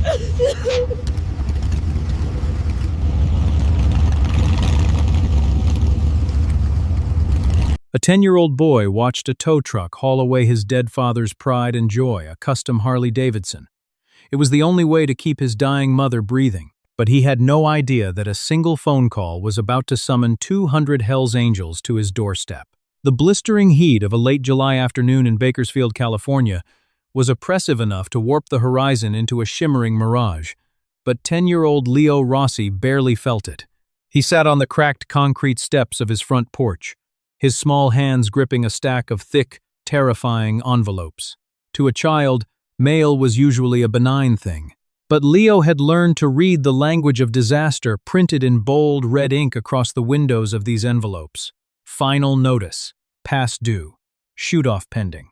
A 10-year-old boy watched a tow truck haul away his dead father's pride and joy, a custom Harley Davidson. It was the only way to keep his dying mother breathing, but he had no idea that a single phone call was about to summon 200 Hell's Angels to his doorstep. The blistering heat of a late July afternoon in Bakersfield, California, was oppressive enough to warp the horizon into a shimmering mirage, but 10-year-old Leo Rossi barely felt it. He sat on the cracked concrete steps of his front porch, his small hands gripping a stack of thick, terrifying envelopes. To a child, mail was usually a benign thing, but Leo had learned to read the language of disaster printed in bold red ink across the windows of these envelopes. Final notice, past due, shoot-off pending.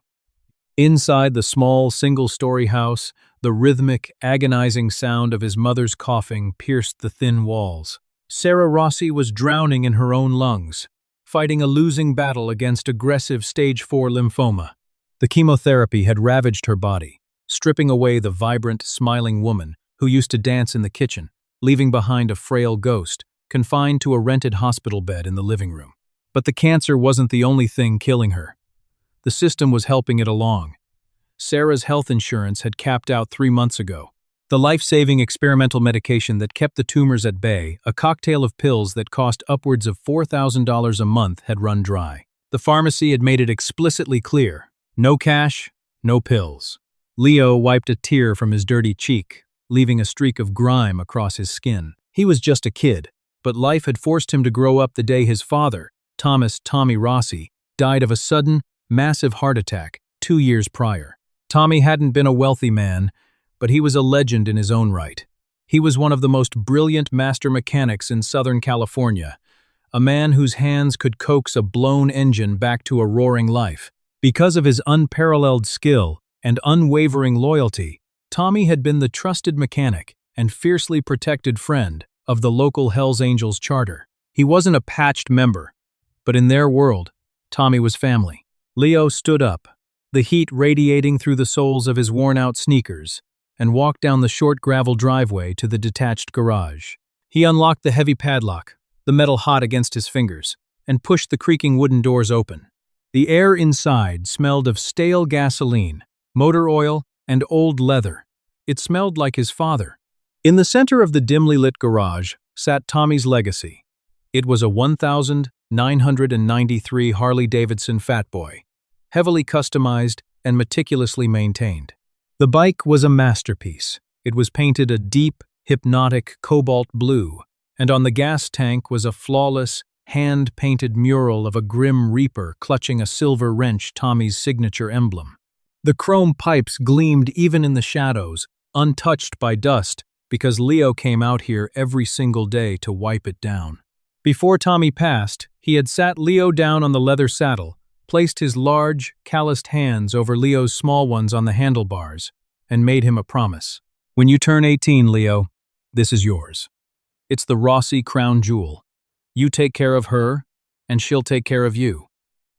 Inside the small, single-story house, the rhythmic, agonizing sound of his mother's coughing pierced the thin walls. Sarah Rossi was drowning in her own lungs, fighting a losing battle against aggressive stage 4 lymphoma. The chemotherapy had ravaged her body, stripping away the vibrant, smiling woman who used to dance in the kitchen, leaving behind a frail ghost, confined to a rented hospital bed in the living room. But the cancer wasn't the only thing killing her. The system was helping it along. Sarah's health insurance had capped out 3 months ago. The life-saving experimental medication that kept the tumors at bay, a cocktail of pills that cost upwards of $4,000 a month, had run dry. The pharmacy had made it explicitly clear: no cash, no pills. Leo wiped a tear from his dirty cheek, leaving a streak of grime across his skin. He was just a kid, but life had forced him to grow up the day his father, Tommy Rossi, died of a sudden, massive heart attack 2 years prior. Tommy hadn't been a wealthy man, but he was a legend in his own right. He was one of the most brilliant master mechanics in Southern California, a man whose hands could coax a blown engine back to a roaring life. Because of his unparalleled skill and unwavering loyalty, Tommy had been the trusted mechanic and fiercely protected friend of the local Hells Angels charter. He wasn't a patched member, but in their world, Tommy was family. Leo stood up, the heat radiating through the soles of his worn-out sneakers, and walked down the short gravel driveway to the detached garage. He unlocked the heavy padlock, the metal hot against his fingers, and pushed the creaking wooden doors open. The air inside smelled of stale gasoline, motor oil, and old leather. It smelled like his father. In the center of the dimly lit garage sat Tommy's legacy. It was a 1993 Harley Davidson Fat Boy, heavily customized and meticulously maintained. The bike was a masterpiece. It was painted a deep, hypnotic cobalt blue, and on the gas tank was a flawless, hand-painted mural of a grim reaper clutching a silver wrench, Tommy's signature emblem. The chrome pipes gleamed even in the shadows, untouched by dust, because Leo came out here every single day to wipe it down. Before Tommy passed, he had sat Leo down on the leather saddle, placed his large, calloused hands over Leo's small ones on the handlebars, and made him a promise. When you turn 18, Leo, this is yours. It's the Rossi crown jewel. You take care of her, and she'll take care of you.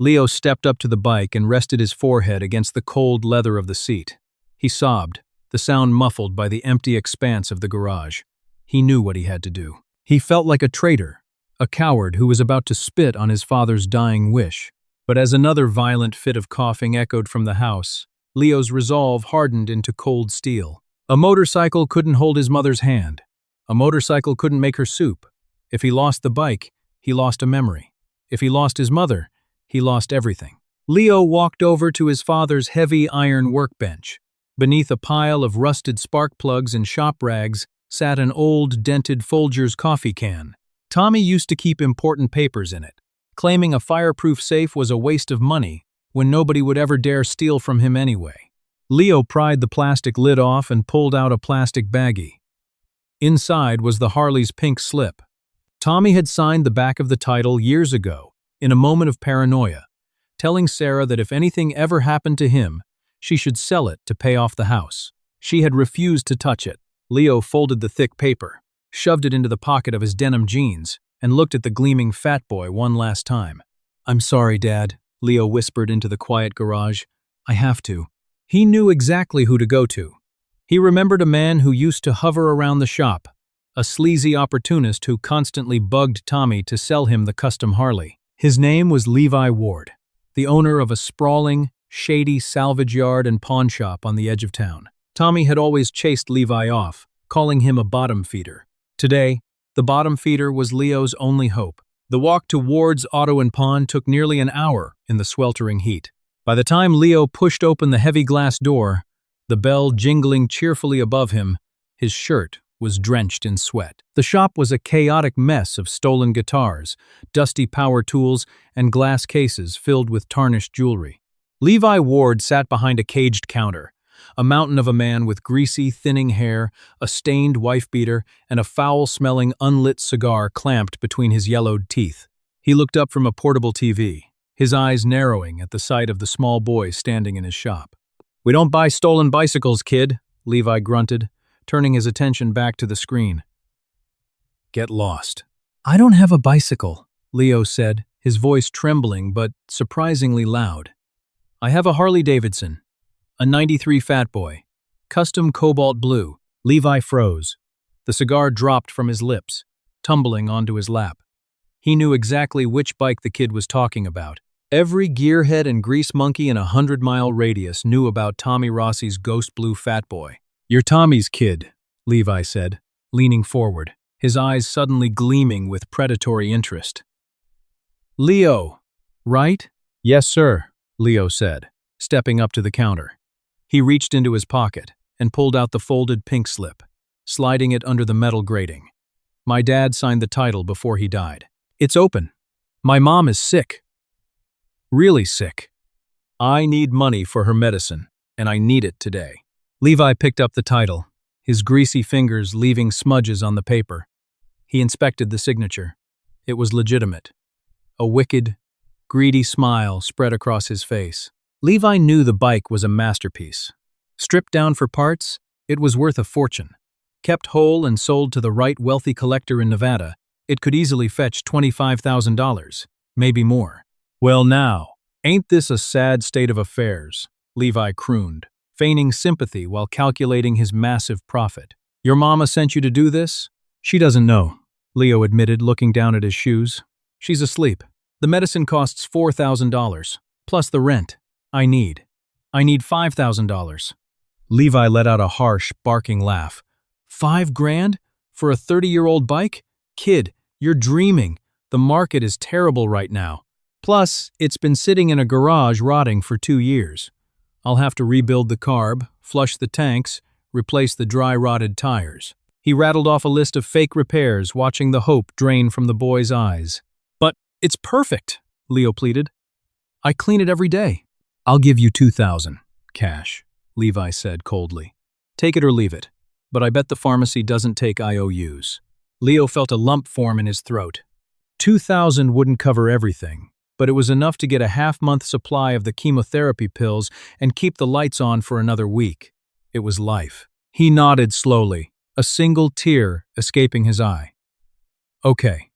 Leo stepped up to the bike and rested his forehead against the cold leather of the seat. He sobbed, the sound muffled by the empty expanse of the garage. He knew what he had to do. He felt like a traitor, a coward who was about to spit on his father's dying wish. But as another violent fit of coughing echoed from the house, Leo's resolve hardened into cold steel. A motorcycle couldn't hold his mother's hand. A motorcycle couldn't make her soup. If he lost the bike, he lost a memory. If he lost his mother, he lost everything. Leo walked over to his father's heavy iron workbench. Beneath a pile of rusted spark plugs and shop rags sat an old, dented Folgers coffee can. Tommy used to keep important papers in it, claiming a fireproof safe was a waste of money when nobody would ever dare steal from him anyway. Leo pried the plastic lid off and pulled out a plastic baggie. Inside was the Harley's pink slip. Tommy had signed the back of the title years ago, in a moment of paranoia, telling Sarah that if anything ever happened to him, she should sell it to pay off the house. She had refused to touch it. Leo folded the thick paper, shoved it into the pocket of his denim jeans, and looked at the gleaming fat boy one last time. "I'm sorry, Dad," Leo whispered into the quiet garage. "I have to." He knew exactly who to go to. He remembered a man who used to hover around the shop, a sleazy opportunist who constantly bugged Tommy to sell him the custom Harley. His name was Levi Ward, the owner of a sprawling, shady salvage yard and pawn shop on the edge of town. Tommy had always chased Levi off, calling him a bottom feeder. Today, the bottom feeder was Leo's only hope. The walk to Ward's Auto and Pawn took nearly an hour in the sweltering heat. By the time Leo pushed open the heavy glass door, the bell jingling cheerfully above him, his shirt was drenched in sweat. The shop was a chaotic mess of stolen guitars, dusty power tools, and glass cases filled with tarnished jewelry. Levi Ward sat behind a caged counter, a mountain of a man with greasy, thinning hair, a stained wife-beater, and a foul-smelling, unlit cigar clamped between his yellowed teeth. He looked up from a portable TV, his eyes narrowing at the sight of the small boy standing in his shop. "We don't buy stolen bicycles, kid," Levi grunted, turning his attention back to the screen. "Get lost." "I don't have a bicycle," Leo said, his voice trembling but surprisingly loud. "I have a Harley Davidson, a '93 Fat Boy, custom cobalt blue." Levi froze. The cigar dropped from his lips, tumbling onto his lap. He knew exactly which bike the kid was talking about. Every gearhead and grease monkey in a 100-mile radius knew about Tommy Rossi's ghost blue Fat Boy. "You're Tommy's kid," Levi said, leaning forward, his eyes suddenly gleaming with predatory interest. "Leo, right?" "Yes, sir," Leo said, stepping up to the counter. He reached into his pocket and pulled out the folded pink slip, sliding it under the metal grating. "My dad signed the title before he died. It's open. My mom is sick. Really sick. I need money for her medicine, and I need it today." Levi picked up the title, his greasy fingers leaving smudges on the paper. He inspected the signature. It was legitimate. A wicked, greedy smile spread across his face. Levi knew the bike was a masterpiece. Stripped down for parts, it was worth a fortune. Kept whole and sold to the right wealthy collector in Nevada, it could easily fetch $25,000, maybe more. "Well now, ain't this a sad state of affairs?" Levi crooned, feigning sympathy while calculating his massive profit. "Your mama sent you to do this?" "She doesn't know," Leo admitted, looking down at his shoes. "She's asleep. The medicine costs $4,000, plus the rent. I need $5,000. Levi let out a harsh, barking laugh. $5,000? For a 30-year-old bike? Kid, you're dreaming. The market is terrible right now. Plus, it's been sitting in a garage rotting for 2 years. I'll have to rebuild the carb, flush the tanks, replace the dry rotted tires." He rattled off a list of fake repairs, watching the hope drain from the boy's eyes. "But it's perfect," Leo pleaded. "I clean it every day." "I'll give you $2,000, cash," Levi said coldly. "Take it or leave it, but I bet the pharmacy doesn't take IOUs. Leo felt a lump form in his throat. $2,000 wouldn't cover everything, but it was enough to get a half-month supply of the chemotherapy pills and keep the lights on for another week. It was life. He nodded slowly, a single tear escaping his eye. "Okay,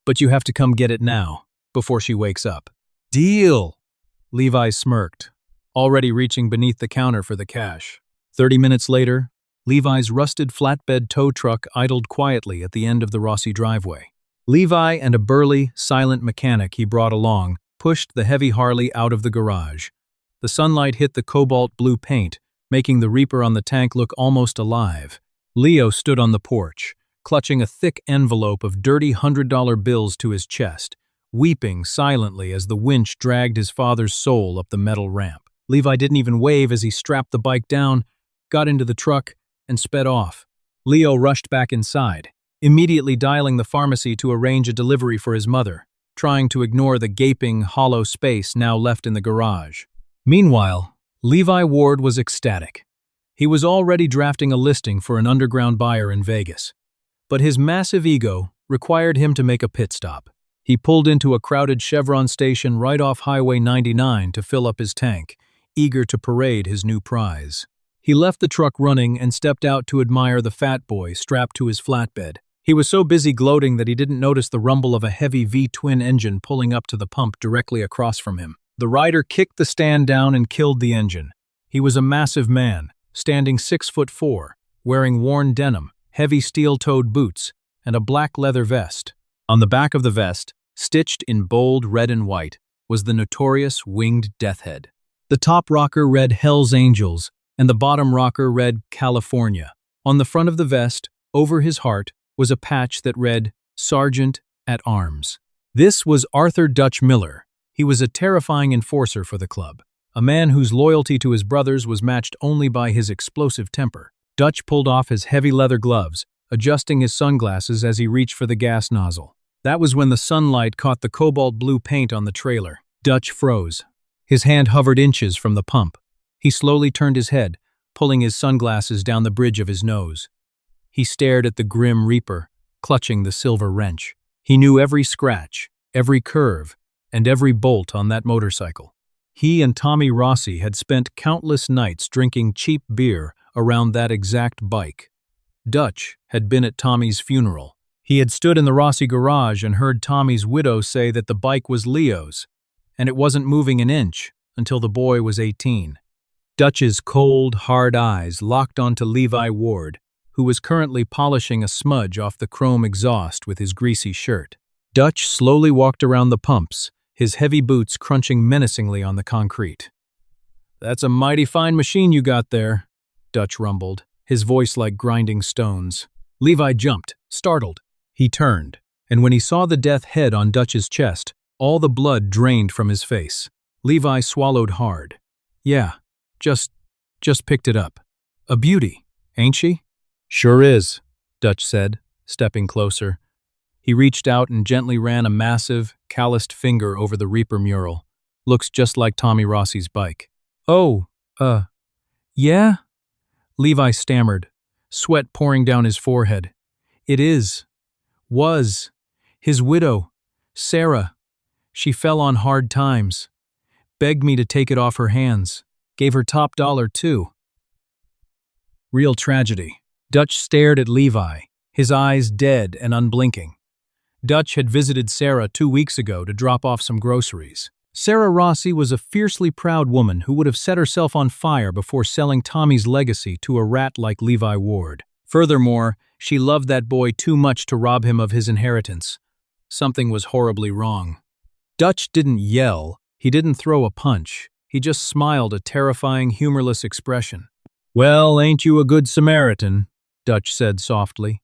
but you have to come get it now, before she wakes up." "Deal!" Levi smirked, already reaching beneath the counter for the cash. 30 minutes later, Levi's rusted flatbed tow truck idled quietly at the end of the Rossi driveway. Levi and a burly, silent mechanic he brought along pushed the heavy Harley out of the garage. The sunlight hit the cobalt blue paint, making the Reaper on the tank look almost alive. Leo stood on the porch, clutching a thick envelope of dirty $100 bills to his chest, weeping silently as the winch dragged his father's soul up the metal ramp. Levi didn't even wave as he strapped the bike down, got into the truck, and sped off. Leo rushed back inside, immediately dialing the pharmacy to arrange a delivery for his mother, trying to ignore the gaping, hollow space now left in the garage. Meanwhile, Levi Ward was ecstatic. He was already drafting a listing for an underground buyer in Vegas. But his massive ego required him to make a pit stop. He pulled into a crowded Chevron station right off Highway 99 to fill up his tank, eager to parade his new prize. He left the truck running and stepped out to admire the Fat Boy strapped to his flatbed. He was so busy gloating that he didn't notice the rumble of a heavy V-twin engine pulling up to the pump directly across from him. The rider kicked the stand down and killed the engine. He was a massive man, standing 6'4", wearing worn denim, heavy steel-toed boots, and a black leather vest. On the back of the vest, stitched in bold red and white, was the notorious winged death head. The top rocker read Hell's Angels, and the bottom rocker read California. On the front of the vest, over his heart, was a patch that read Sergeant at Arms. This was Arthur Dutch Miller. He was a terrifying enforcer for the club, a man whose loyalty to his brothers was matched only by his explosive temper. Dutch pulled off his heavy leather gloves, adjusting his sunglasses as he reached for the gas nozzle. That was when the sunlight caught the cobalt blue paint on the trailer. Dutch froze. His hand hovered inches from the pump. He slowly turned his head, pulling his sunglasses down the bridge of his nose. He stared at the grim Reaper, clutching the silver wrench. He knew every scratch, every curve, and every bolt on that motorcycle. He and Tommy Rossi had spent countless nights drinking cheap beer around that exact bike. Dutch had been at Tommy's funeral. He had stood in the Rossi garage and heard Tommy's widow say that the bike was Leo's, and it wasn't moving an inch until the boy was 18. Dutch's cold, hard eyes locked onto Levi Ward, who was currently polishing a smudge off the chrome exhaust with his greasy shirt. Dutch slowly walked around the pumps, his heavy boots crunching menacingly on the concrete. "That's a mighty fine machine you got there," Dutch rumbled, his voice like grinding stones. Levi jumped, startled. He turned, and when he saw the death head on Dutch's chest, all the blood drained from his face. Levi swallowed hard. "Yeah, just picked it up. A beauty, ain't she?" "Sure is," Dutch said, stepping closer. He reached out and gently ran a massive, calloused finger over the Reaper mural. "Looks just like Tommy Rossi's bike." "Oh, yeah?" Levi stammered, sweat pouring down his forehead. "It was. His widow, Sarah. She fell on hard times. Begged me to take it off her hands. Gave her top dollar, too." Real tragedy. Dutch stared at Levi, his eyes dead and unblinking. Dutch had visited Sarah 2 weeks ago to drop off some groceries. Sarah Rossi was a fiercely proud woman who would have set herself on fire before selling Tommy's legacy to a rat like Levi Ward. Furthermore, she loved that boy too much to rob him of his inheritance. Something was horribly wrong. Dutch didn't yell, he didn't throw a punch, he just smiled a terrifying, humorless expression. "Well, ain't you a good Samaritan?" Dutch said softly.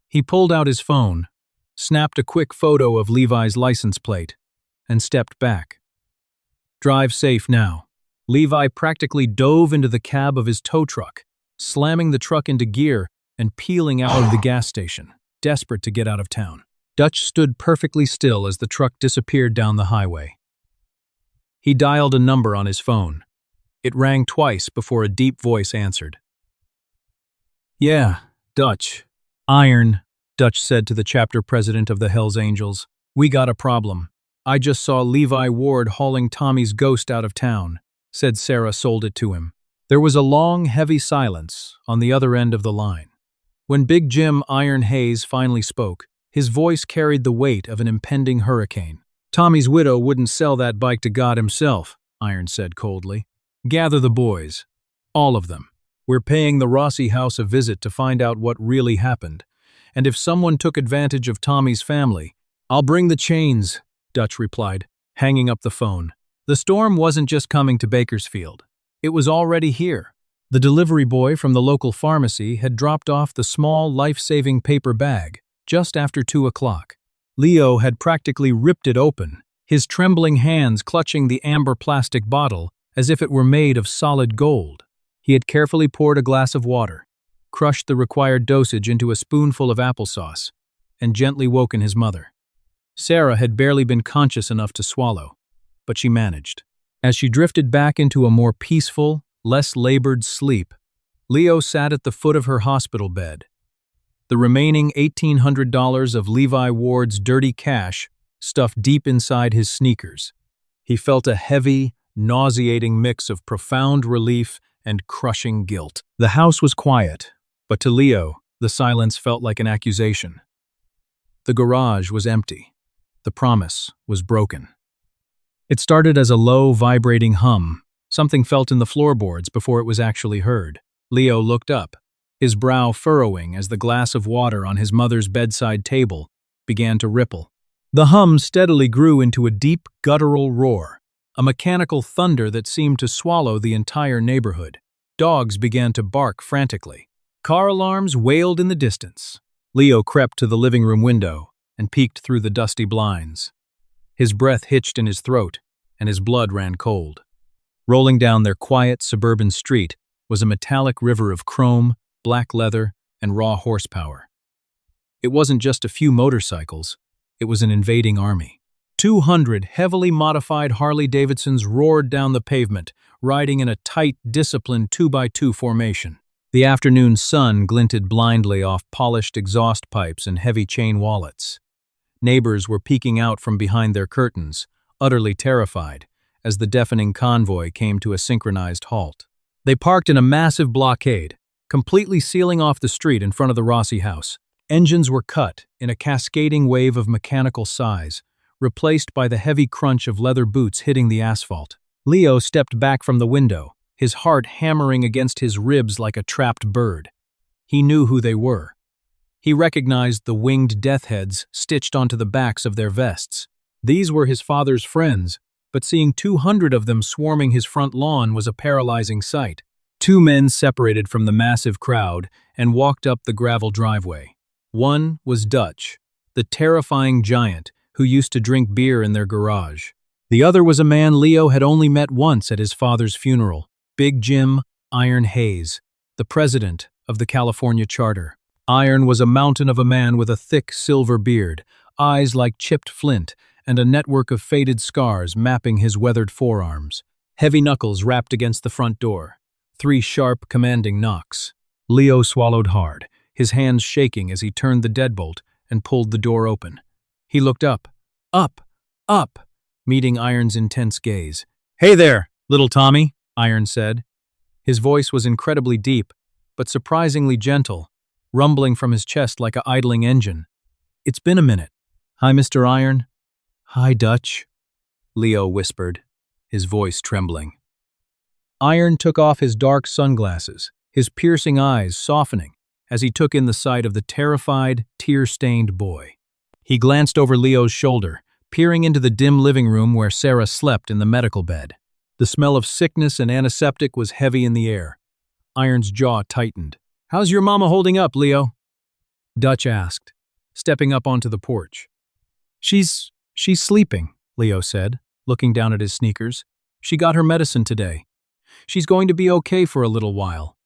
He pulled out his phone, snapped a quick photo of Levi's license plate, and stepped back. "Drive safe now." Levi practically dove into the cab of his tow truck, slamming the truck into gear and peeling out of the gas station, desperate to get out of town. Dutch stood perfectly still as the truck disappeared down the highway. He dialed a number on his phone. It rang twice before a deep voice answered. "Yeah, Dutch." "Iron," Dutch said to the chapter president of the Hells Angels. "We got a problem. I just saw Levi Ward hauling Tommy's ghost out of town," said Sarah sold it to him. There was a long, heavy silence on the other end of the line. When Big Jim Iron Hayes finally spoke, his voice carried the weight of an impending hurricane. "Tommy's widow wouldn't sell that bike to God himself," Iron said coldly. "Gather the boys. All of them. We're paying the Rossi house a visit to find out what really happened. And if someone took advantage of Tommy's family, I'll bring the chains," Dutch replied, hanging up the phone. The storm wasn't just coming to Bakersfield. It was already here. The delivery boy from the local pharmacy had dropped off the small, life-saving paper bag just after 2 o'clock. Leo had practically ripped it open, his trembling hands clutching the amber plastic bottle as if it were made of solid gold. He had carefully poured a glass of water, crushed the required dosage into a spoonful of applesauce, and gently woken his mother. Sarah had barely been conscious enough to swallow, but she managed. As she drifted back into a more peaceful, less labored sleep, Leo sat at the foot of her hospital bed. The remaining $1,800 of Levi Ward's dirty cash stuffed deep inside his sneakers. He felt a heavy, nauseating mix of profound relief and crushing guilt. The house was quiet, but to Leo, the silence felt like an accusation. The garage was empty. The promise was broken. It started as a low, vibrating hum, something felt in the floorboards before it was actually heard. Leo looked up, his brow furrowing as the glass of water on his mother's bedside table began to ripple. The hum steadily grew into a deep, guttural roar, a mechanical thunder that seemed to swallow the entire neighborhood. Dogs began to bark frantically. Car alarms wailed in the distance. Leo crept to the living room window and peeked through the dusty blinds. His breath hitched in his throat, and his blood ran cold. Rolling down their quiet suburban street was a metallic river of chrome, black leather, and raw horsepower. It wasn't just a few motorcycles, it was an invading army. 200 heavily modified Harley-Davidsons roared down the pavement, riding in a tight, disciplined 2x2 formation. The afternoon sun glinted blindly off polished exhaust pipes and heavy chain wallets. Neighbors were peeking out from behind their curtains, utterly terrified, as the deafening convoy came to a synchronized halt. They parked in a massive blockade, completely sealing off the street in front of the Rossi house. Engines were cut in a cascading wave of mechanical sighs, replaced by the heavy crunch of leather boots hitting the asphalt. Leo stepped back from the window, his heart hammering against his ribs like a trapped bird. He knew who they were. He recognized the winged death heads stitched onto the backs of their vests. These were his father's friends, but seeing 200 of them swarming his front lawn was a paralyzing sight. Two men separated from the massive crowd and walked up the gravel driveway. One was Dutch, the terrifying giant who used to drink beer in their garage. The other was a man Leo had only met once at his father's funeral, Big Jim Iron Hayes, the president of the California Charter. Iron was a mountain of a man with a thick silver beard, eyes like chipped flint, and a network of faded scars mapping his weathered forearms. Heavy knuckles rapped against the front door. 3 sharp, commanding knocks. Leo swallowed hard, his hands shaking as he turned the deadbolt and pulled the door open. He looked up, meeting Iron's intense gaze. "Hey there, little Tommy," Iron said. His voice was incredibly deep, but surprisingly gentle, rumbling from his chest like a idling engine. "It's been a minute." "Hi, Mr. Iron." "Hi, Dutch," Leo whispered, his voice trembling. Iron took off his dark sunglasses, his piercing eyes softening as he took in the sight of the terrified, tear-stained boy. He glanced over Leo's shoulder, peering into the dim living room where Sarah slept in the medical bed. The smell of sickness and antiseptic was heavy in the air. Iron's jaw tightened. "How's your mama holding up, Leo?" Dutch asked, stepping up onto the porch. She's sleeping," Leo said, looking down at his sneakers. "She got her medicine today. She's going to be okay for a little while."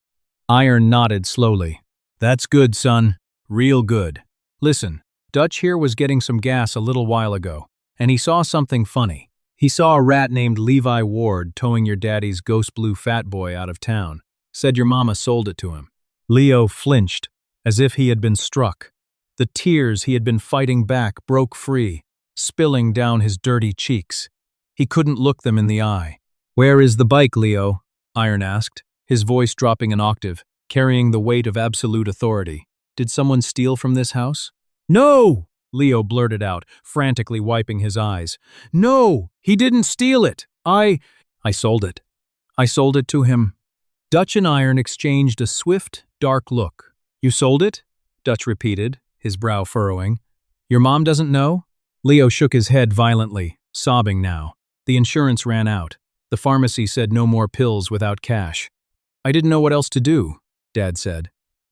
Iron nodded slowly. "That's good, son. Real good. Listen, Dutch here was getting some gas a little while ago, and he saw something funny. He saw a rat named Levi Ward towing your daddy's ghost blue fat boy out of town. Said your mama sold it to him." Leo flinched, as if he had been struck. The tears he had been fighting back broke free, spilling down his dirty cheeks. He couldn't look them in the eye. "Where is the bike, Leo?" Iron asked, his voice dropping an octave, carrying the weight of absolute authority. "Did someone steal from this house?" "No!" Leo blurted out, frantically wiping his eyes. "No, he didn't steal it. I sold it. I sold it to him." Dutch and Iron exchanged a swift, dark look. "You sold it?" Dutch repeated, his brow furrowing. "Your mom doesn't know?" Leo shook his head violently, sobbing now. The insurance ran out. The pharmacy said no more pills without cash. "I didn't know what else to do," Dad said.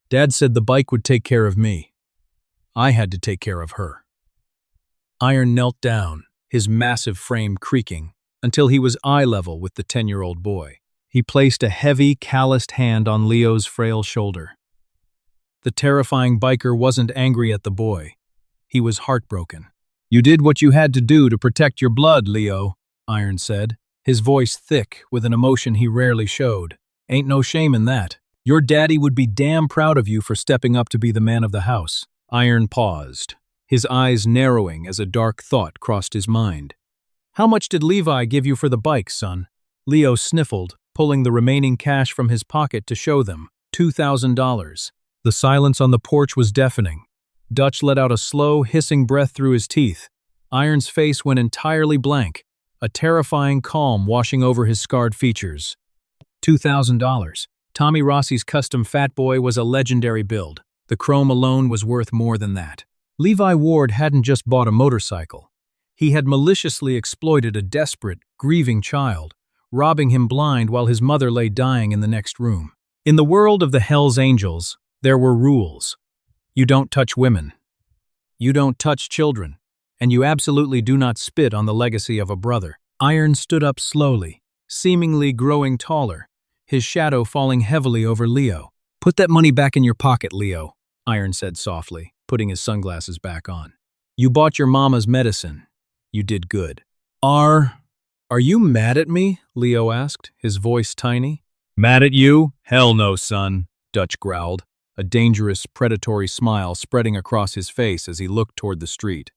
"Dad said the bike would take care of me. I had to take care of her." Iron knelt down, his massive frame creaking, until he was eye level with the 10-year-old boy. He placed a heavy, calloused hand on Leo's frail shoulder. The terrifying biker wasn't angry at the boy. He was heartbroken. "You did what you had to do to protect your blood, Leo," Iron said, his voice thick with an emotion he rarely showed. "Ain't no shame in that. Your daddy would be damn proud of you for stepping up to be the man of the house." Iron paused, his eyes narrowing as a dark thought crossed his mind. "How much did Levi give you for the bike, son?" Leo sniffled, pulling the remaining cash from his pocket to show them. $2,000. The silence on the porch was deafening. Dutch let out a slow, hissing breath through his teeth. Iron's face went entirely blank, a terrifying calm washing over his scarred features. $2,000. Tommy Rossi's custom Fat Boy was a legendary build. The chrome alone was worth more than that. Levi Ward hadn't just bought a motorcycle. He had maliciously exploited a desperate, grieving child, robbing him blind while his mother lay dying in the next room. In the world of the Hells Angels, there were rules. You don't touch women. You don't touch children. And you absolutely do not spit on the legacy of a brother. Iron stood up slowly, seemingly growing taller, his shadow falling heavily over Leo. "Put that money back in your pocket, Leo," Iron said softly, putting his sunglasses back on. "You bought your mama's medicine. You did good." Are you mad at me?" Leo asked, his voice tiny. "Mad at you? Hell no, son," Dutch growled, a dangerous, predatory smile spreading across his face as he looked toward the street.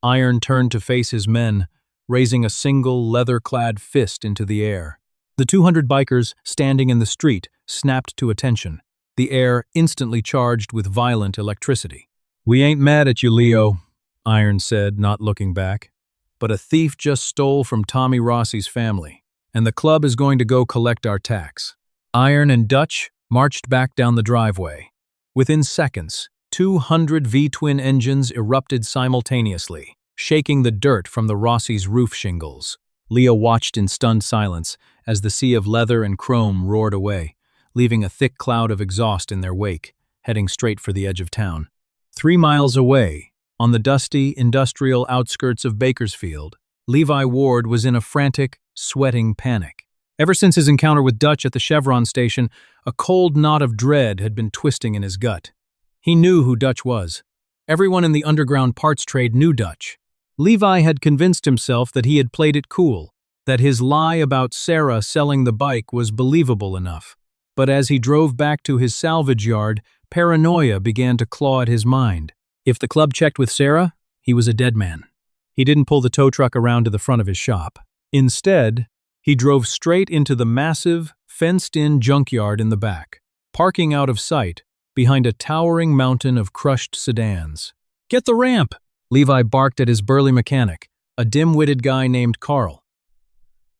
Iron turned to face his men, raising a single, leather-clad fist into the air. The 200 bikers standing in the street snapped to attention, the air instantly charged with violent electricity. "We ain't mad at you, Leo," Iron said, not looking back. "But a thief just stole from Tommy Rossi's family, and the club is going to go collect our tax." Iron and Dutch marched back down the driveway. Within seconds, 200 V-twin engines erupted simultaneously, shaking the dirt from the Rossi's roof shingles. Leo watched in stunned silence as the sea of leather and chrome roared away, leaving a thick cloud of exhaust in their wake, heading straight for the edge of town. 3 miles away, on the dusty, industrial outskirts of Bakersfield, Levi Ward was in a frantic, sweating panic. Ever since his encounter with Dutch at the Chevron station, a cold knot of dread had been twisting in his gut. He knew who Dutch was. Everyone in the underground parts trade knew Dutch. Levi had convinced himself that he had played it cool, that his lie about Sarah selling the bike was believable enough. But as he drove back to his salvage yard, paranoia began to claw at his mind. If the club checked with Sarah, he was a dead man. He didn't pull the tow truck around to the front of his shop. Instead, he drove straight into the massive, fenced-in junkyard in the back, parking out of sight behind a towering mountain of crushed sedans. "Get the ramp!" Levi barked at his burly mechanic, a dim-witted guy named Carl.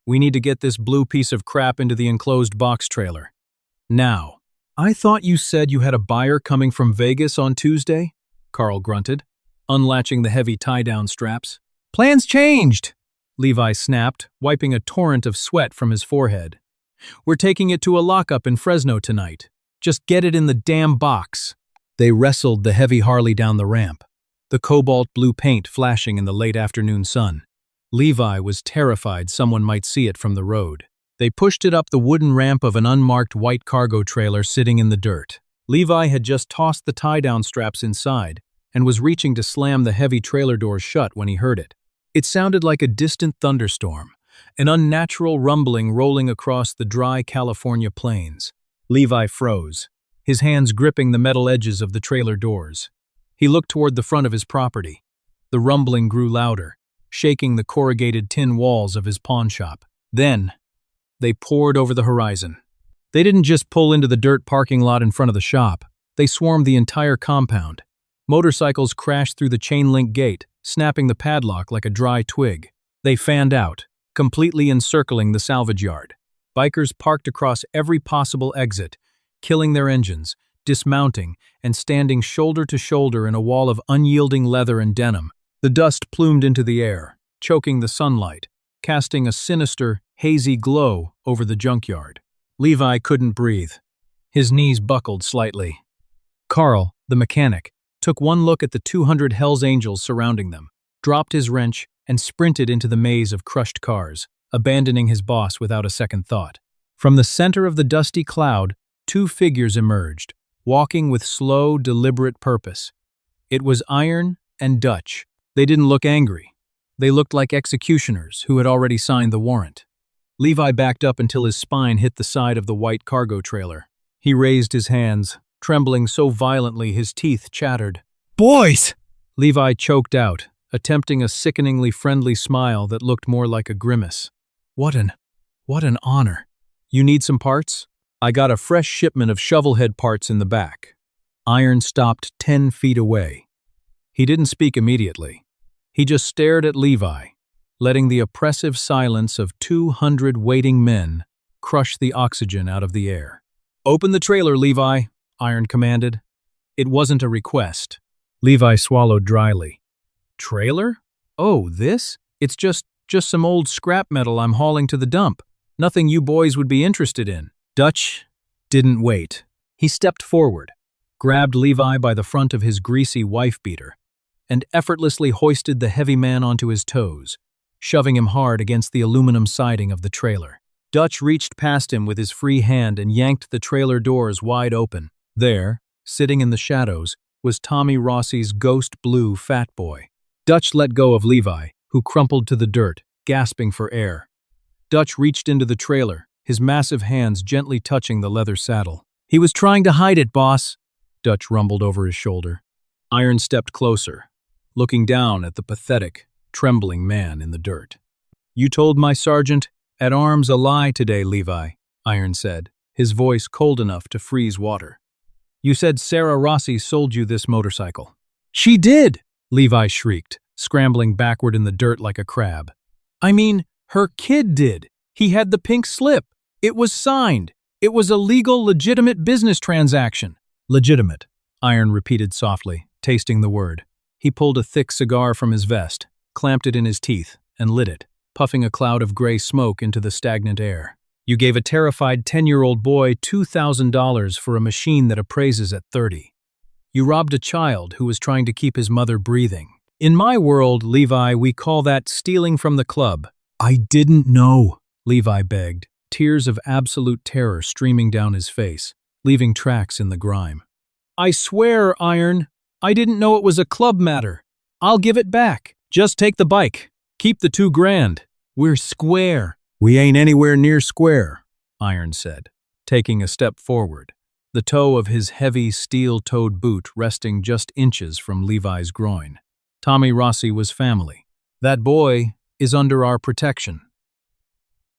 "We need to get this blue piece of crap into the enclosed box trailer. Now." "I thought you said you had a buyer coming from Vegas on Tuesday?" Carl grunted, unlatching the heavy tie-down straps. "Plans changed!" Levi snapped, wiping a torrent of sweat from his forehead. "We're taking it to a lockup in Fresno tonight. Just get it in the damn box." They wrestled the heavy Harley down the ramp, the cobalt blue paint flashing in the late afternoon sun. Levi was terrified someone might see it from the road. They pushed it up the wooden ramp of an unmarked white cargo trailer sitting in the dirt. Levi had just tossed the tie-down straps inside and was reaching to slam the heavy trailer doors shut when he heard it. It sounded like a distant thunderstorm, an unnatural rumbling rolling across the dry California plains. Levi froze, his hands gripping the metal edges of the trailer doors. He looked toward the front of his property. The rumbling grew louder, shaking the corrugated tin walls of his pawn shop. Then, they poured over the horizon. They didn't just pull into the dirt parking lot in front of the shop. They swarmed the entire compound. Motorcycles crashed through the chain-link gate, snapping the padlock like a dry twig. They fanned out, completely encircling the salvage yard. Bikers parked across every possible exit, killing their engines, dismounting, and standing shoulder to shoulder in a wall of unyielding leather and denim. The dust plumed into the air, choking the sunlight, casting a sinister, hazy glow over the junkyard. Levi couldn't breathe. His knees buckled slightly. Carl, the mechanic, took one look at the 200 Hells Angels surrounding them, dropped his wrench, and sprinted into the maze of crushed cars, abandoning his boss without a second thought. From the center of the dusty cloud, 2 figures emerged, walking with slow, deliberate purpose. It was Iron and Dutch. They didn't look angry. They looked like executioners who had already signed the warrant. Levi backed up until his spine hit the side of the white cargo trailer. He raised his hands, trembling so violently his teeth chattered. "Boys!" Levi choked out, attempting a sickeningly friendly smile that looked more like a grimace. What an honor. "You need some parts? I got a fresh shipment of shovelhead parts in the back." Iron stopped 10 feet away. He didn't speak immediately. He just stared at Levi, letting the oppressive silence of 200 waiting men crush the oxygen out of the air. "Open the trailer, Levi," Iron commanded. It wasn't a request. Levi swallowed dryly. "Trailer? Oh, this? It's just some old scrap metal I'm hauling to the dump. Nothing you boys would be interested in." Dutch didn't wait. He stepped forward, grabbed Levi by the front of his greasy wife-beater, and effortlessly hoisted the heavy man onto his toes, shoving him hard against the aluminum siding of the trailer. Dutch reached past him with his free hand and yanked the trailer doors wide open. There, sitting in the shadows, was Tommy Rossi's ghost blue fat boy. Dutch let go of Levi, who crumpled to the dirt, gasping for air. Dutch reached into the trailer, his massive hands gently touching the leather saddle. "He was trying to hide it, boss," Dutch rumbled over his shoulder. Iron stepped closer, looking down at the pathetic, trembling man in the dirt. "You told my sergeant-at-arms a lie today, Levi," Iron said, his voice cold enough to freeze water. "You said Sarah Rossi sold you this motorcycle." "She did!" Levi shrieked, scrambling backward in the dirt like a crab. "I mean, her kid did. He had the pink slip. It was signed. It was a legal, legitimate business transaction." "Legitimate," Iron repeated softly, tasting the word. He pulled a thick cigar from his vest, clamped it in his teeth, and lit it, puffing a cloud of gray smoke into the stagnant air. "You gave a terrified 10-year-old boy $2,000 for a machine that appraises at 30. You robbed a child who was trying to keep his mother breathing. In my world, Levi, we call that stealing from the club." "I didn't know," Levi begged, tears of absolute terror streaming down his face, leaving tracks in the grime. "I swear, Iron, I didn't know it was a club matter. I'll give it back. Just take the bike. Keep the $2,000. We're square." "We ain't anywhere near square," Iron said, taking a step forward, the toe of his heavy steel-toed boot resting just inches from Levi's groin. Tommy Rossi was family. "That boy is under our protection.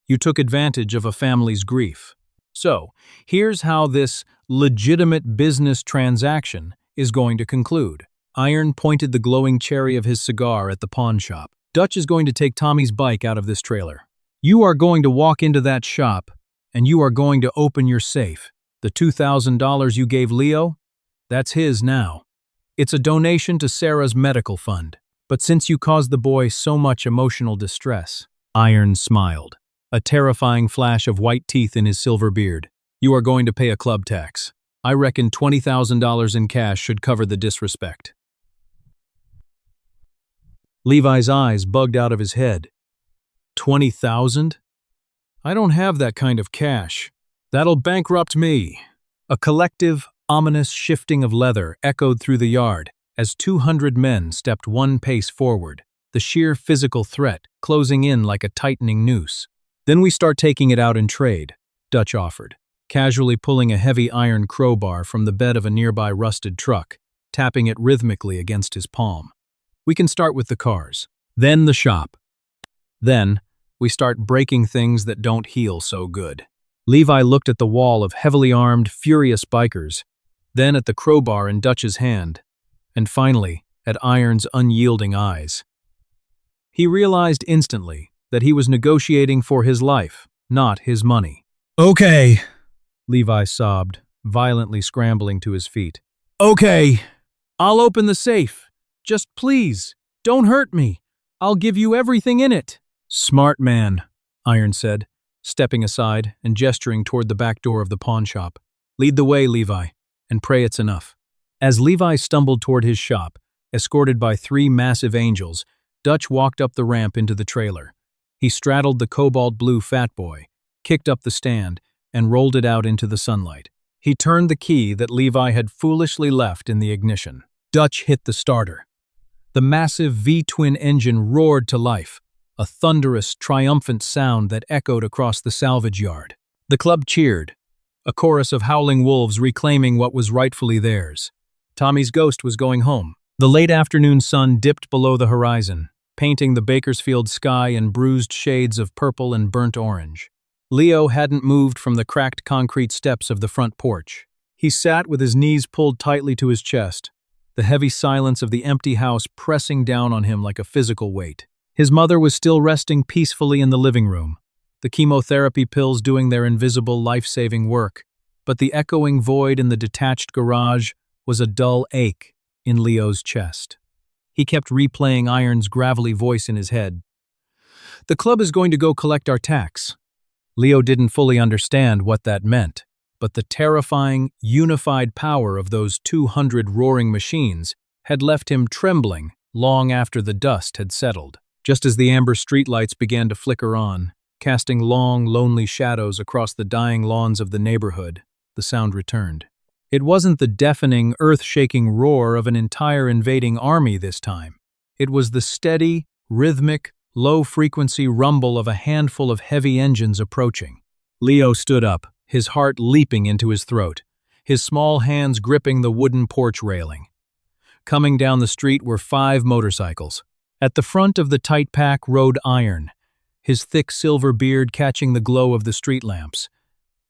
You took advantage of a family's grief. So, here's how this legitimate business transaction is going to conclude." Iron pointed the glowing cherry of his cigar at the pawn shop. "Dutch is going to take Tommy's bike out of this trailer. You are going to walk into that shop, and you are going to open your safe. The $2,000 you gave Leo? That's his now. It's a donation to Sarah's medical fund. But since you caused the boy so much emotional distress," Iron smiled, a terrifying flash of white teeth in his silver beard, "you are going to pay a club tax. I reckon $20,000 in cash should cover the disrespect." Levi's eyes bugged out of his head. $20,000? I don't have that kind of cash. That'll bankrupt me. A collective, ominous shifting of leather echoed through the yard as 200 men stepped one pace forward, the sheer physical threat closing in like a tightening noose. "Then we start taking it out in trade," Dutch offered, casually pulling a heavy iron crowbar from the bed of a nearby rusted truck, tapping it rhythmically against his palm. "We can start with the cars, then the shop. Then, we start breaking things that don't heal so good." Levi looked at the wall of heavily armed, furious bikers, then at the crowbar in Dutch's hand, and finally at Iron's unyielding eyes. He realized instantly that he was negotiating for his life, not his money. "Okay," Levi sobbed, violently scrambling to his feet. "Okay, I'll open the safe. Just please, don't hurt me. I'll give you everything in it." "Smart man," Iron said, stepping aside and gesturing toward the back door of the pawn shop. "Lead the way, Levi, and pray it's enough." As Levi stumbled toward his shop, escorted by 3 massive angels, Dutch walked up the ramp into the trailer. He straddled the cobalt blue fat boy, kicked up the stand, and rolled it out into the sunlight. He turned the key that Levi had foolishly left in the ignition. Dutch hit the starter. The massive V-twin engine roared to life, a thunderous, triumphant sound that echoed across the salvage yard. The club cheered, a chorus of howling wolves reclaiming what was rightfully theirs. Tommy's ghost was going home. The late afternoon sun dipped below the horizon, painting the Bakersfield sky in bruised shades of purple and burnt orange. Leo hadn't moved from the cracked concrete steps of the front porch. He sat with his knees pulled tightly to his chest, the heavy silence of the empty house pressing down on him like a physical weight. His mother was still resting peacefully in the living room, the chemotherapy pills doing their invisible life-saving work, but the echoing void in the detached garage was a dull ache in Leo's chest. He kept replaying Iron's gravelly voice in his head. "The club is going to go collect our tax." Leo didn't fully understand what that meant, but the terrifying, unified power of those 200 roaring machines had left him trembling long after the dust had settled. Just as the amber streetlights began to flicker on, casting long, lonely shadows across the dying lawns of the neighborhood, the sound returned. It wasn't the deafening, earth-shaking roar of an entire invading army this time. It was the steady, rhythmic, low-frequency rumble of a handful of heavy engines approaching. Leo stood up, his heart leaping into his throat, his small hands gripping the wooden porch railing. Coming down the street were 5 motorcycles. At the front of the tight pack rode Iron, his thick silver beard catching the glow of the street lamps.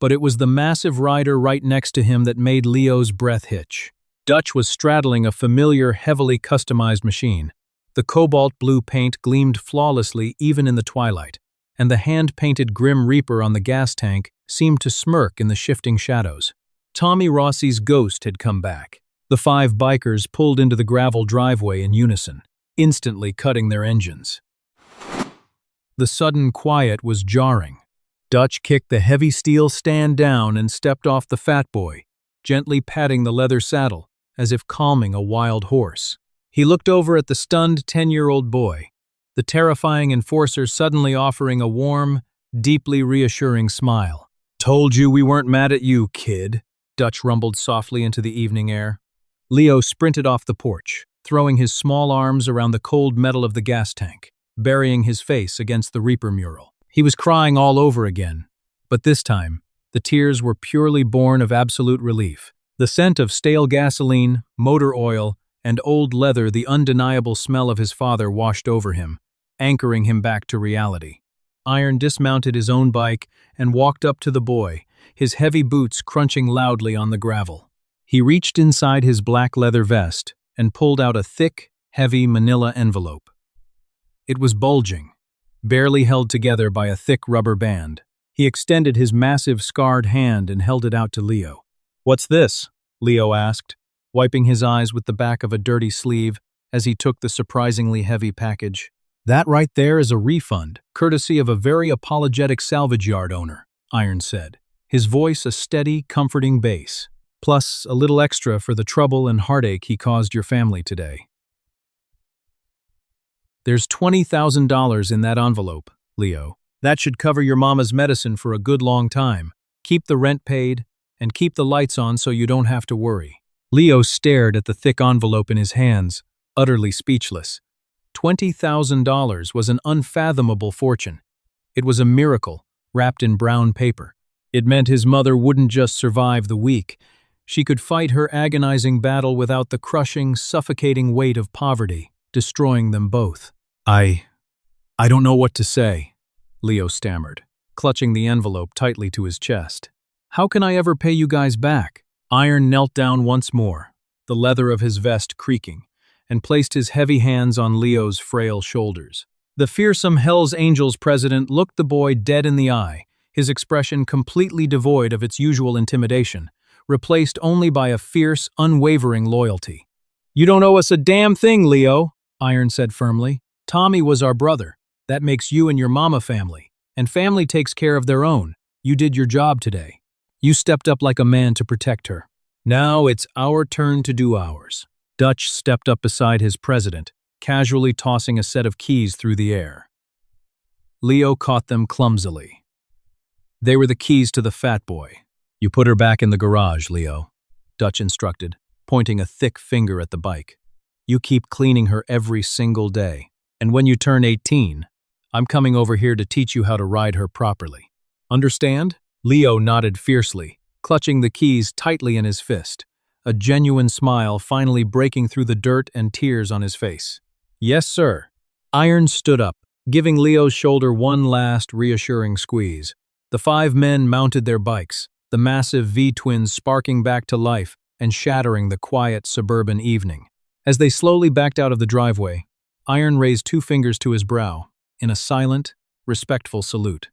But it was the massive rider right next to him that made Leo's breath hitch. Dutch was straddling a familiar, heavily customized machine. The cobalt blue paint gleamed flawlessly even in the twilight, and the hand-painted Grim Reaper on the gas tank seemed to smirk in the shifting shadows. Tommy Rossi's ghost had come back. The 5 bikers pulled into the gravel driveway in unison, instantly cutting their engines. The sudden quiet was jarring. Dutch kicked the heavy steel stand down and stepped off the fat boy, gently patting the leather saddle, as if calming a wild horse. He looked over at the stunned 10-year-old boy, the terrifying enforcer suddenly offering a warm, deeply reassuring smile. "Told you we weren't mad at you, kid," Dutch rumbled softly into the evening air. Leo sprinted off the porch, throwing his small arms around the cold metal of the gas tank, burying his face against the Reaper mural. He was crying all over again, but this time, the tears were purely born of absolute relief. The scent of stale gasoline, motor oil, and old leather, the undeniable smell of his father washed over him, anchoring him back to reality. Iron dismounted his own bike and walked up to the boy, his heavy boots crunching loudly on the gravel. He reached inside his black leather vest and pulled out a thick, heavy manila envelope. It was bulging, barely held together by a thick rubber band. He extended his massive, scarred hand and held it out to Leo. "What's this?" Leo asked, wiping his eyes with the back of a dirty sleeve as he took the surprisingly heavy package. "That right there is a refund, courtesy of a very apologetic salvage yard owner," Iron said, his voice a steady, comforting bass, "plus a little extra for the trouble and heartache he caused your family today." "There's $20,000 in that envelope, Leo. That should cover your mama's medicine for a good long time. Keep the rent paid, and keep the lights on so you don't have to worry." Leo stared at the thick envelope in his hands, utterly speechless. $20,000 was an unfathomable fortune. It was a miracle, wrapped in brown paper. It meant his mother wouldn't just survive the week. She could fight her agonizing battle without the crushing, suffocating weight of poverty, destroying them both. I don't know what to say," Leo stammered, clutching the envelope tightly to his chest. "How can I ever pay you guys back?" Iron knelt down once more, the leather of his vest creaking, and placed his heavy hands on Leo's frail shoulders. The fearsome Hell's Angels president looked the boy dead in the eye, his expression completely devoid of its usual intimidation, replaced only by a fierce, unwavering loyalty. "You don't owe us a damn thing, Leo," Iron said firmly. "Tommy was our brother. That makes you and your mama family, and family takes care of their own. You did your job today. You stepped up like a man to protect her. Now it's our turn to do ours." Dutch stepped up beside his president, casually tossing a set of keys through the air. Leo caught them clumsily. They were the keys to the fat boy. "You put her back in the garage, Leo," Dutch instructed, pointing a thick finger at the bike. "You keep cleaning her every single day, and when you turn 18, I'm coming over here to teach you how to ride her properly. Understand?" Leo nodded fiercely, clutching the keys tightly in his fist, a genuine smile finally breaking through the dirt and tears on his face. "Yes, sir." Iron stood up, giving Leo's shoulder one last reassuring squeeze. The 5 men mounted their bikes, the massive V-twins sparking back to life and shattering the quiet suburban evening. As they slowly backed out of the driveway, Iron raised 2 fingers to his brow, in a silent, respectful salute.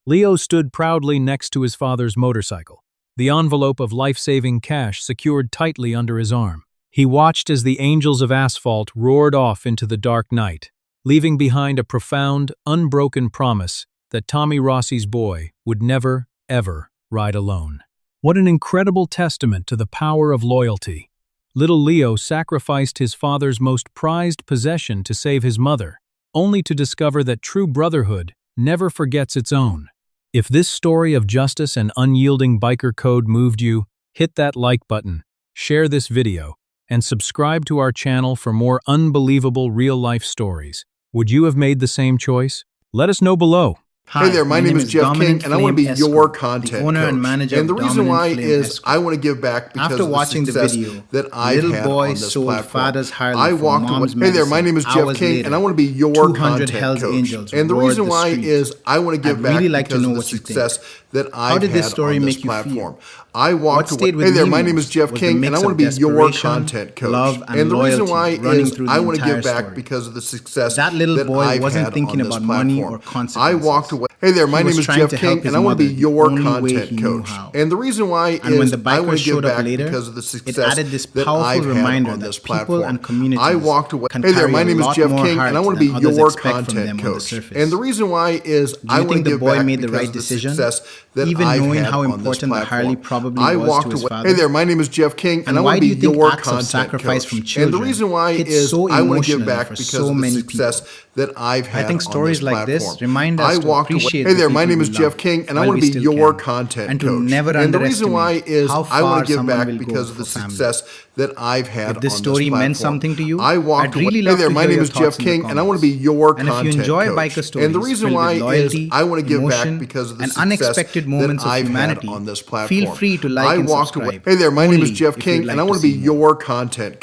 Leo stood proudly next to his father's motorcycle, the envelope of life-saving cash secured tightly under his arm. He watched as the angels of asphalt roared off into the dark night, leaving behind a profound, unbroken promise that Tommy Rossi's boy would never, ever ride alone. What an incredible testament to the power of loyalty. Little Leo sacrificed his father's most prized possession to save his mother, only to discover that true brotherhood never forgets its own. If this story of justice and unyielding biker code moved you, hit that like button, share this video, and subscribe to our channel for more unbelievable real-life stories. Would you have made the same choice? Let us know below. Hi, Hey there, my name is Jeff King, and I want to be your content owner coach. and manager And the of reason why Dominant Flame is Escrow. I want to give back because After of the watching the success video, that I've little had boy on this sold platform. father's Harley I for walked away. mom's Hey there, my name is medicine. Jeff Hours King, later, and I want to be your 200 content Hells coach. Angels And the roared reason the why streets. is I want to give I'd back really like to because know of the what you think. success that How I've did this had story on this make you feel? platform. I walked What stayed away. with Hey there, me my name is most Jeff was the King, mix and I want of to be your desperation, content coach. love, and the reason loyalty why running is through the I want to entire give back story. because of the success That little boy I've wasn't had thinking on this about money platform. or consequences. I walked away. Hey there, my He was name is trying Jeff to help King, his and I want to be mother the your only way content he knew coach. how. And the reason why And when is the I bikers want to give showed up back later, because of the it success added this that powerful I've had reminder on that this people platform. and communities I walked away. can Hey there, carry my a name is lot Jeff more King, and I heart want to be than others your expect from content them on the coach. surface. And the reason why is Do I you want to think the give boy back made the because right of the decision, success that even I've knowing had how on this important the platform. Harley probably I was walked to his away. father? Hey there, my name is Jeff King, and And I why want do to you be think your acts of content sacrifice coach. from And the children reason why hit is so I want to give emotionally back for because so of the many success people? that I've had I think on stories this like platform. this remind us I to walked away. appreciate Hey the there, my people name we is Jeff love King, and I while want we to be still your can. content And to coach. never And the reason why underestimate is how I far want to give someone back will go because of the for family. success that I've had If this on story this meant platform. something to you, I walked I'd away. really Hey love there, to my hear name your is Jeff thoughts in the King, and I want to comments. be your And if you content enjoy coach. biker stories And the reason filled why with loyalty, is I want to give back emotion, because of the and success unexpected moments that of I've humanity, had on this platform. feel free to like I and walked away. subscribe. Hey there, my name is Only Jeff if you'd King, like and I to want to be see more. your content